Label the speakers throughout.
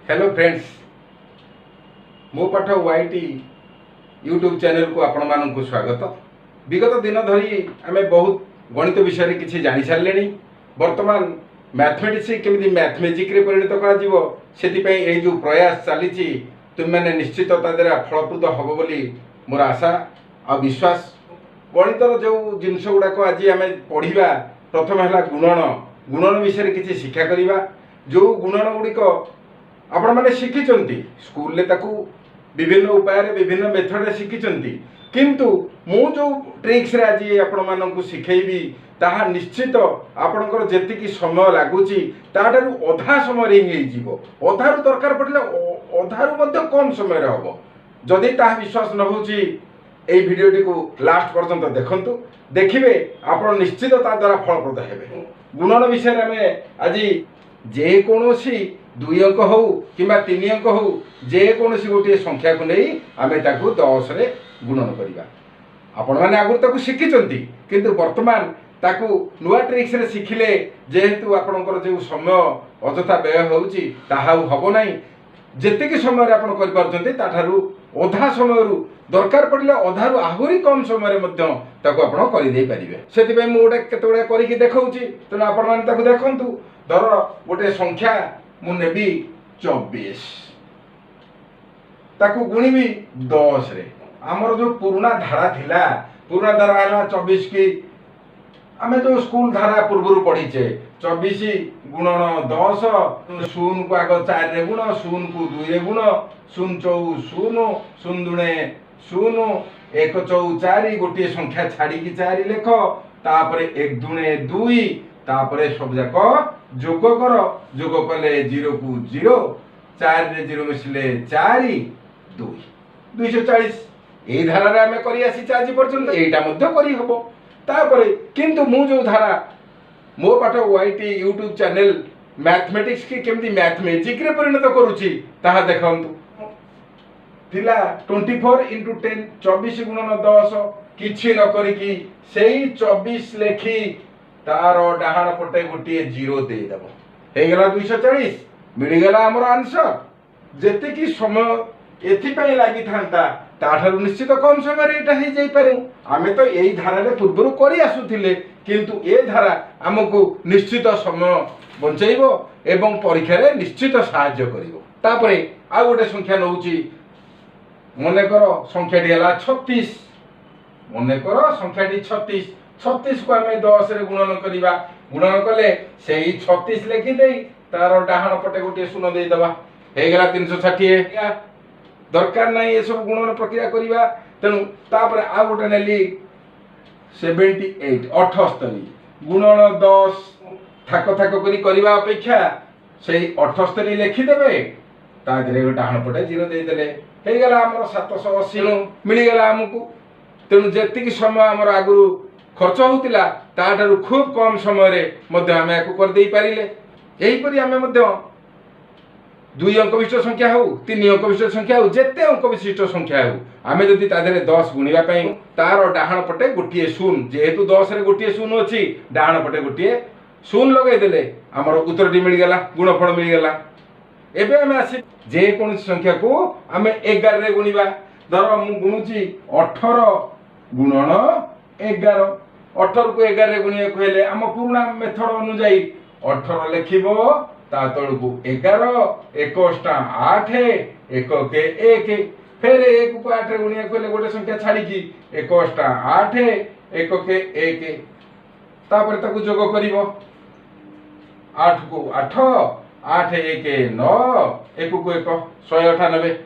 Speaker 1: Hello friends, मो पाठ YT YouTube channel को आपण मानक स्वागत। विगत दिन धरी आम बहुत गणित विषय किसी जानी सारे। वर्तमान मैथमेटिक्स केमी मैथमेजिक परिणत कर जो प्रयास चली तुम मैंने निश्चित द्वारा फलप्रद हम बोली मोर आशा आ विश्वास। गणितर जो जिनस गुड़ाक आज आम पढ़ा प्रथम है गुणन। गुणन विषय किसी शिक्षा करवा जो गुणन गुड़िक आपण मैंने शिखिंट स्कूल विभिन्न उपाय विभिन्न मेथड शिखिंट किंतु मु जो ट्रिक्स आज आपण मानक शिखेबी ताहा निश्चित आपणकर जेतिकी समय लगुच अधा समय अधारू दरकार पड़े अधारू कम समय हम जदि ताहा विश्वास न होची ए भिडियोटी को लास्ट पर्यंत देखंतु देखिए आप निश्चित ता द्वारा फलप्रद हेबे। गुणन विषय में आज जेकोसी 2 अंक हो कि 3 अंक हो जेकोसी गोटे संख्या को नहीं आम 10 रे गुणन करवा। आपण मैंने आगुरी ताकू शिखिंट किंतु वर्तमान ताकू नुआ ट्रिक्स रे शिखिले जेहेतु आपणकर जो समय अजथा व्यय होउची ताहा हबो नाही। जेतिकी समय आप करूँ अधा समय दरकार पड़े अधारू आहरी कम समय करें से गोटे केतगुड़ा करके देखी तेना आपण देखु। धर गोटे संख्या मुझे 24 ताकू गुणिबी 10 रे। आमर जो पुराना धारा थिला पुराना धारा है 24 की आमे जो स्कूल धारा पूर्व पढ़ीचे 24 गुणन 10 शून को आग 4 रे गुण शून को 2 रे गुण शून चौ शून शून दुणे शून 1 चौ 4 गोटे संख्या छाड़ी की 4 लेख तापरे 1 दुणे 2 तापरे सब जाक जोग कर जोग कले 0 को 0 4 रे 0 मिसले 4 2 240 ए धारा रे आमे करी आसी आज पर्यंत एटा मध्य करी हबो। तापरे किंतु मु जो धारा मो पाठ वाईटी यूट्यूब चैनल मैथमेटिक्स की केमती मैथमेजिक रे परिणत करूची ताहा देखंतु। थिला 24 × 10 24 गुणन 10 किछि न करिकी सेही 24 लेखी तार डाहाण पटे गोटे 0 दे देबो हे गेला 240 मिली गेला हमर आंसर। जेतिकी समय एथिपई लागि थांता ताठारु निश्चित कम समय रे एटा हे जाई पारे। आमे तो एई धारा रे पूर्वरु करी आसुथिले किंतु ए धारा हमकु निश्चित समय बंचैबो एवं परीक्षा रे निश्चित सहाय्य करिवो। तापरे आ गोटे संख्या नउची मने कर संख्याटी हला 36 मने कर संख्याटी 36 को आमे 10 रे गुणन करिवा। गुणन कले सेही 36 लेखि देई तार डाहाण पटे गोटे शून्य देई दबा हे गेला 360 दरकार नहीं ये सब गुणन प्रक्रिया करिवा। तेणु तापर आ गोटे नेली 78 78 गुणन 10 थाक थाक करी करिवा अपेक्षा सेही 78 लिखि देबे ता धीरे डाहाण पटे 0 देई देले हे गेला हमर 780 मिली गेला हमकु। तेणु जेतिकी समय हमर आगुरु खर्च होतिला ताठारु खूब कम समय रे मध्य आमे याकु कर देई पारिले। एही परि आमे मध्य 2 अंक विशिष्ट संख्या हो 3 अंक विशिष्ट संख्या हो जेते अंक विशिष्ट संख्या हो आमे जदि ता देरे 10 गुणिबा पई तार डाहाण पटे गोटिए शून्य जेहेतु 10 रे गोटिए शून्य अछि डाहाण पटे गोटिए शून्य लगाई देले हमर उत्तरटी मिल गेला गुणफल मिल गेला। एबे आमे आसी जे कोन संख्या को आमे 11 रे गुणिबा। धर मु गुणुची 18 गुणन 11 18 को 11 रे गुणिया कहले हम पुराना मेथड अनुसार 18 लिखिबो ता तळकु 11 1 8 1 के 1 फिर 1 को 8 रे गुणिया कहले गोटे संख्या छाड़ी की 1 8 1 के 1 तापर ताकु जोग करिवो 8 को 8 8 1 9 1 को 1 198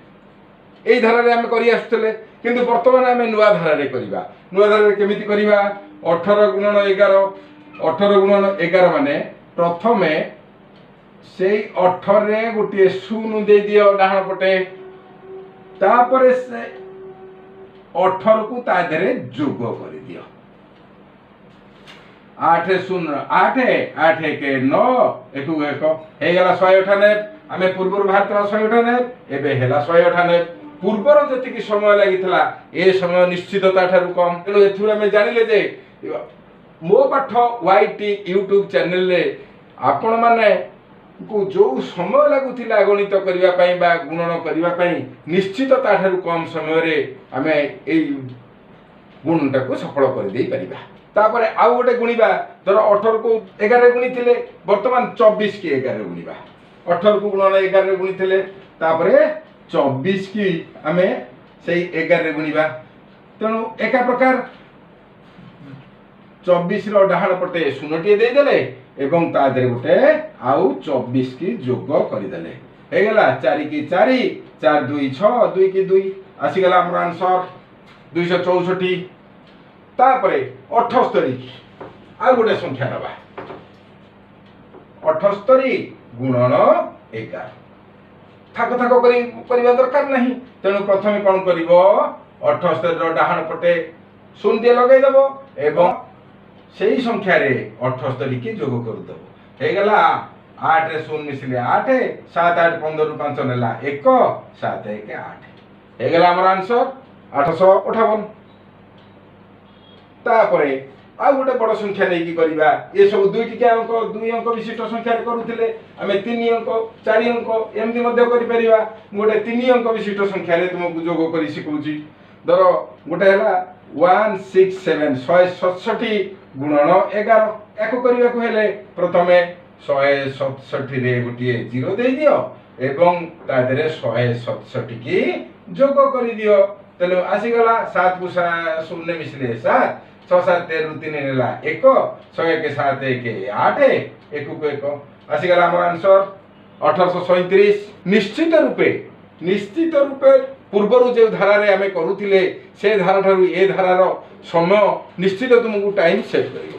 Speaker 1: एई धारा रे हम करी आस्तले किंतु वर्तमान आमे नुआ धारा रे करिवा। नुआ धारा रे केमिति करिवा 18 गुणन 11 माने प्रथमे से 18 रे गोटे शून्य दे दियो डाहाण पटे तापरे से 18 को ता धरे जोग कर दियो 8 0 8 8 1 9 1 1 हे गेला 198 आमे पूर्व भारतला 198 एबे हेला 198 पूर्वर जतिकी समय लागितला ए समय निश्चितता ठारू कम। तेणु एथुर आमे जानिले जे मो पाठ वाईटी यूट्यूब चैनल रे आपण माने को जो समय लगुला गणित करने गुणन करने निश्चित ताठू कम समय आम यही गुणटा को सफल कर दे परिबा। तापर आउ गोटे गुणिबा धर 18 को 11 गुणी थिले वर्तमान 24 की 11 गुणिबा 18 को गुणन 11 गुणी थिले तापर 24 की आमे सेही 11 गुणिबा तेणु एका प्रकार 24 रो डाहाण पटे शून्यटी दे देले एवं ता देरे गोटे आउ 24 की जोग करि देले हे गेला 4 की 4 4 2 6 2 की 2 आसी गेला हमर आंसर 264। तापरे 78 आ गोटे संख्या नबा 78 गुणन 11 थाक थाक करबा दरकार नहीं तेणु प्रथम कौन करिवो 78 रो डाहाण पटे शून्य लगे देबो एवं सेही संख्या रे 78 की जोग कर देबो हे गेला 8 रे शून्य मिसले 8 7 8 15 रु 5 नेला 1 7 1 8 हे गेला हमर आंसर 858। तापरे आ गोटे बड़ संख्या नहीं की करिबा ये सब दुई टिका अंक 2 अंक विशिष्ट संख्या रे करूथिले आमे 3 अंक 4 अंक एमदी मध्य करि परिबा गोटे 3 अंक विशिष्ट संख्या रे तुमको जोग करि सिखौची धर गोटे हला 167 167 गुणन 11 याको करिबा को हेले प्रथमे 167 रे गोटे 0 दे दियो एवं ता देरे 167 की जोग करि दियो तेनु आसी गला 7 को 0 मिसले 7 6 7 13 3 नेला 1 6 1 7 1 8 1 को 1 आसी गला हमर आंसर 1837। निश्चित रूपे पूर्वरु जे धारा रे आमे करूथिले से धारा ठारू ए धारार समय निश्चित तुमको टाइम सेट करियो।